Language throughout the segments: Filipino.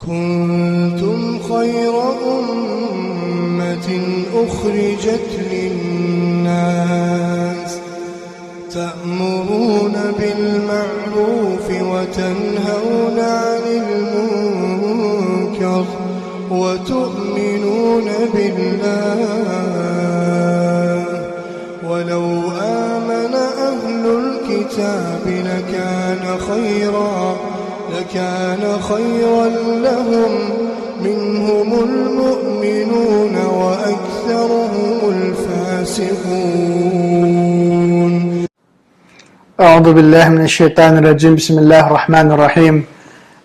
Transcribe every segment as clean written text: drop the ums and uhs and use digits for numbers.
كنتم خير أمة أخرجت للناس تأمرون بالمعروف وتنهون عن المنكر وتؤمنون بالله ولو آمن أهل الكتاب لكان خيرا لهم منهم المؤمنون وأكثرهم الفاسقون. أعوذ بالله من الشيطان الرجيم. بسم الله الرحمن الرحيم.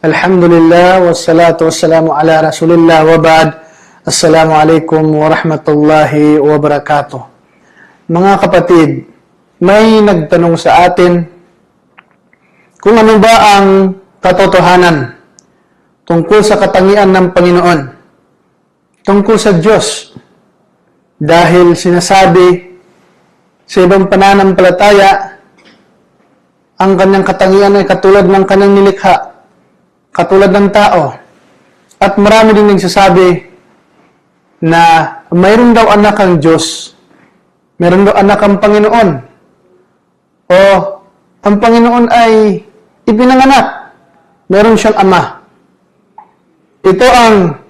الحمد لله والصلاة والسلام على رسول الله وبعد. Assalamu alaikum warahmatullahi wabarakatuh. Mga kapatid, may nagtanong sa atin kung ano ba ang katotohanan tungkol sa katangian ng Panginoon, tungkol sa Diyos. Dahil sinasabi sa ibang pananampalataya, ang kanyang katangian ay katulad ng kanyang nilikha, katulad ng tao. At marami din nagsasabi na mayroon daw anak ang Diyos, mayroon daw anak ang Panginoon, o ang Panginoon ay ipinanganak, mayroon siyang ama. Ito ang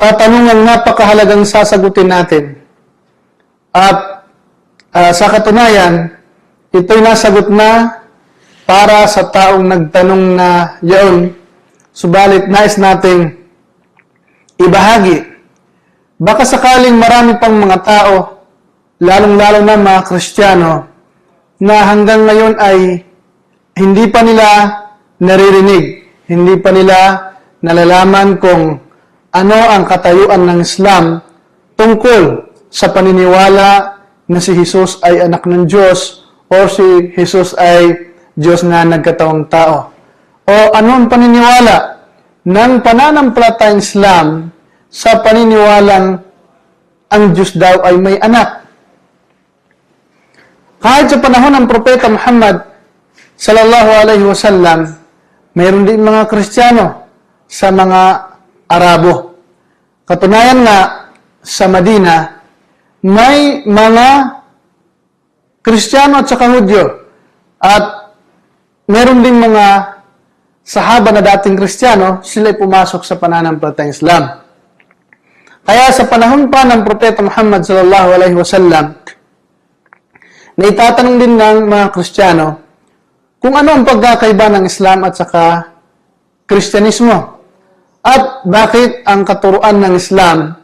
katanungang napakahalagang sasagutin natin. At sa katunayan, ito'y nasagot na para sa taong nagtanong na yaon, subalit nais nating ibahagi. Baka sakaling marami pang mga tao, lalong-lalo na mga Kristiyano, na hanggang ngayon ay hindi pa nila naririnig, hindi pa nila nalalaman kung ano ang katayuan ng Islam tungkol sa paniniwala na si Jesus ay anak ng Diyos o si Jesus ay Diyos na nagkatawang tao. O ano ang paniniwala ng pananampalatayang Islam sa paniniwalang ang Diyos daw ay may anak. Kahit sa panahon ng Propeta Muhammad sallallahu alaihi wasallam, mayroon din mga Kristiyano sa mga Arabo. Katunayan nga, sa Madina, may mga Kristiyano at saka Hudyo. At mayroon din mga sahaba na dating Kristiyano, sila'y pumasok sa pananampalatayang Islam. Kaya sa panahon pa ng Propeta Muhammad sallallahu alaihi wasallam, na itatanong din ng mga Kristiyano kung ano ang pagkakaiba ng Islam at saka Kristyanismo. At bakit ang katuruan ng Islam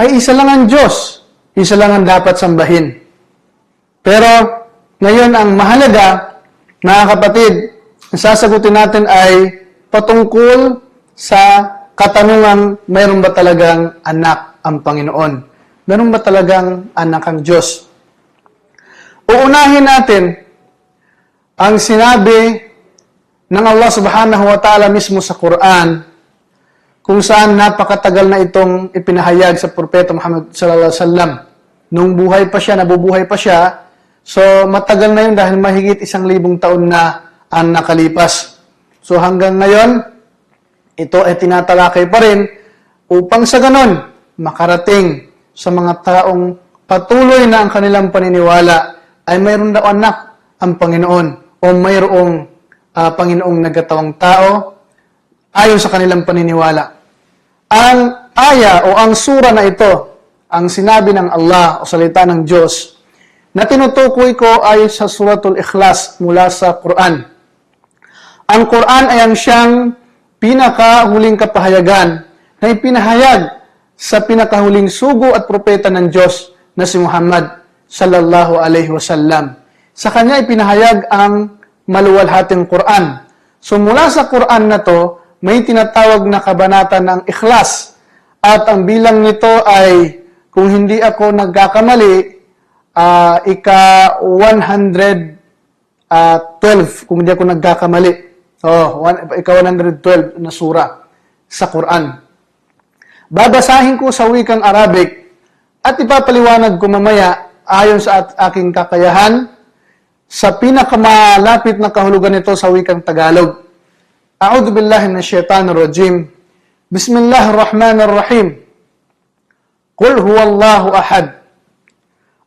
ay isa lang ang Diyos, isa lang ang dapat sambahin. Pero ngayon ang mahalaga, mga kapatid, ang sasagutin natin ay patungkol sa katanungan, mayroon ba talagang anak ang Panginoon? Mayroon ba talagang anak ang Diyos? Uunahin natin ang sinabi ng Allah subhanahu wa ta'ala mismo sa Quran, kung saan napakatagal na itong ipinahayag sa Propeta Muhammad sallallahu alaihi wasallam. Nung buhay pa siya, nabubuhay pa siya, so matagal na yun dahil mahigit 1,000 taon na ang nakalipas. So hanggang ngayon, ito ay tinatalakay pa rin upang sa ganon makarating sa mga taong patuloy na ang kanilang paniniwala ay mayroon daw anak ang Panginoon o mayroong Panginoong nagkatawang tao ayon sa kanilang paniniwala. Ang aya o ang sura na ito, ang sinabi ng Allah o salita ng Diyos, na tinutukoy ko ay sa Suratul Ikhlas mula sa Quran. Ang Quran ay ang siyang pinakahuling kapahayagan na ipinahayag sa pinakahuling sugo at propeta ng Diyos na si Muhammad sallallahu alaihi wasallam. Sa kanya ipinahayag ang maluwalhating Quran. So mula sa Quran na to, may tinatawag na kabanata ng Ikhlas. At ang bilang nito ay, kung hindi ako nagkakamali, ika-112, kung hindi ako nagkakamali. Ika-112 na sura sa Quran. Babasahin ko sa wikang Arabic at ipapaliwanag ko mamaya ayon sa aking kakayahan sa pinakamalapit na kahulugan nito sa wikang Tagalog. A'udhu billahi minash shaitanir rajim. Bismillahirrahmanirrahim. Qul huwallahu ahad.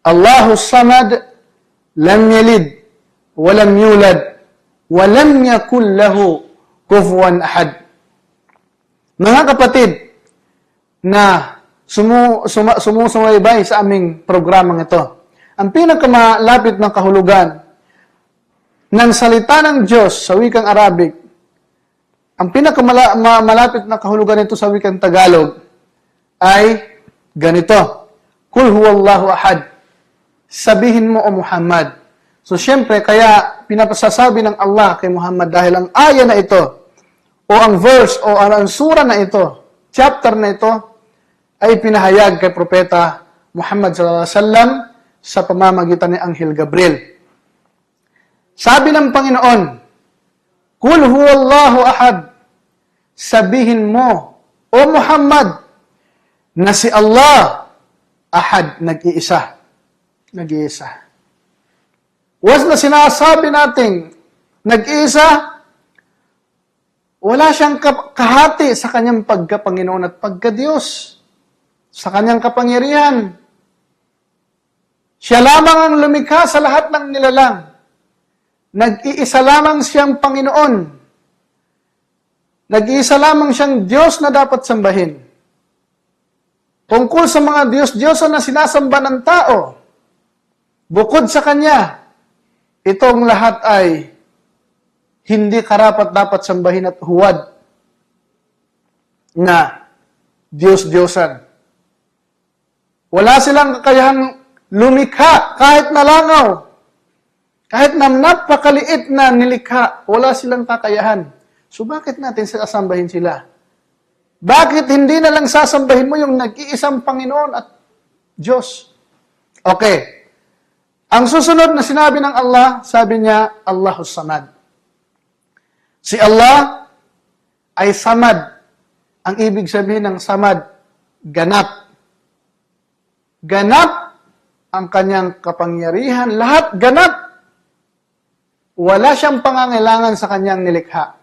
Allahus samad, lam yalid, walam yulad, walam yakul lahu kufuwan ahad. Mga kapatid na sumusubaybay sa aming programang ito, ang pinakamalapit ng kahulugan ng salita ng Diyos sa wikang Arabic, ang pinakamalapit na kahulugan nito sa wikang Tagalog ay ganito. Kul huwallahu ahad. Sabihin mo, O Muhammad. So, syempre, kaya pinapasasabi ng Allah kay Muhammad dahil ang aya na ito, o ang verse, o ang sura na ito, chapter na ito, ay pinahayag kay Propeta Muhammad SAW sa pamamagitan ni Anghel Gabriel. Sabi ng Panginoon, Kul huwallahu ahad. Sabihin mo, O Muhammad, na si Allah, ahad, nag-iisa. Nag-iisa. Once na sinasabi nating nag-iisa, wala siyang kahati sa kanyang pagka-Panginoon at pagka-Diyos, sa kanyang kapangyarihan. Siya lamang ang lumikha sa lahat ng nilalang. Nag-iisa lamang siyang Panginoon. Nag-iisa lamang siyang Diyos na dapat sambahin. Tungkol sa mga Diyos-Diyosan na sinasamba ng tao, bukod sa Kanya, itong lahat ay hindi karapat-dapat sambahin at huwad na Diyos-Diyosan. Wala silang kakayahang lumikha kahit na langaw. Kahit na napakaliit na nilikha, wala silang kakayahan. So bakit natin sasambahin sila? Bakit hindi na lang sasambahin mo yung nag-iisang Panginoon at Diyos? Okay. Ang susunod na sinabi ng Allah, sabi niya, Allahus Samad. Si Allah ay samad. Ang ibig sabihin ng samad, ganap. Ganap ang kanyang kapangyarihan. Lahat ganap. Wala siyang pangangailangan sa kanyang nilikha.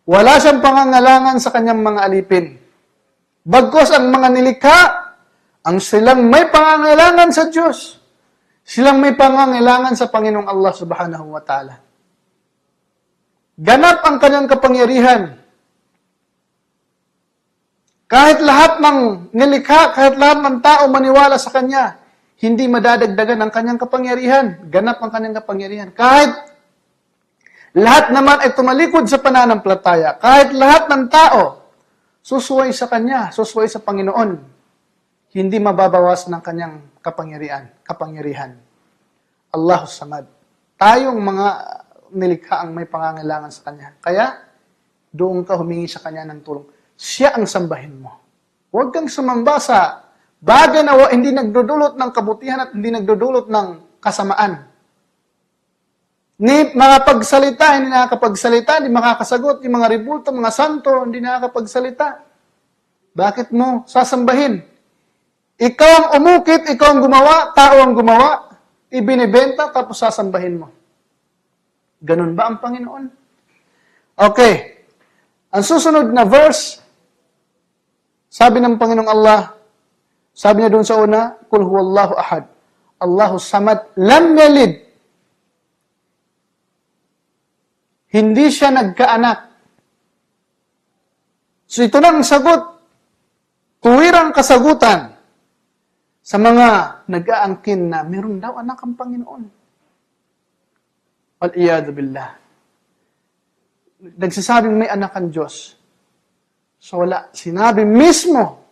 Wala siyang pangangailangan sa kanyang mga alipin. Bagkus ang mga nilikha, ang silang may pangangailangan sa Diyos. Silang may pangangailangan sa Panginoong Allah subhanahu wa ta'ala. Ganap ang kanyang kapangyarihan. Kahit lahat ng nilikha, kahit lahat ng tao maniwala sa Kanya, hindi madadagdagan ang kanyang kapangyarihan. Ganap ang kanyang kapangyarihan. Kahit lahat naman ay tumalikod sa pananampalataya, kahit lahat ng tao susuway sa Kanya, susuway sa Panginoon, hindi mababawas ng kanyang kapangyarihan. Allahus Samad. Tayong mga nilikha ang may pangangailangan sa Kanya. Kaya, doon ka humingi sa Kanya ng tulong. Siya ang sambahin mo. Huwag kang sumamba sa bagay na hindi nagdudulot ng kabutihan at hindi nagdudulot ng kasamaan. Ni makapagsalita, hindi nakakapagsalita, hindi makakasagot, yung mga ribulto, mga santo, hindi nakakapagsalita. Bakit mo sasambahin? Ikaw ang umukit, ikaw ang gumawa, tao ang gumawa, ibinibenta, tapos sasambahin mo. Ganun ba ang Panginoon? Okay. Ang susunod na verse, sabi ng Panginoong Allah, sabi niya doon sa una, Kul huwallahu ahad, Allahus samad, lam yalid. Hindi siya nagkaanak. So ito na ang sagot, tuwirang kasagutan sa mga nag-aangkin na meron daw anak ang Panginoon. Wal-iyadu billah. Nagsasabing may anak ang Diyos. So wala. Sinabi mismo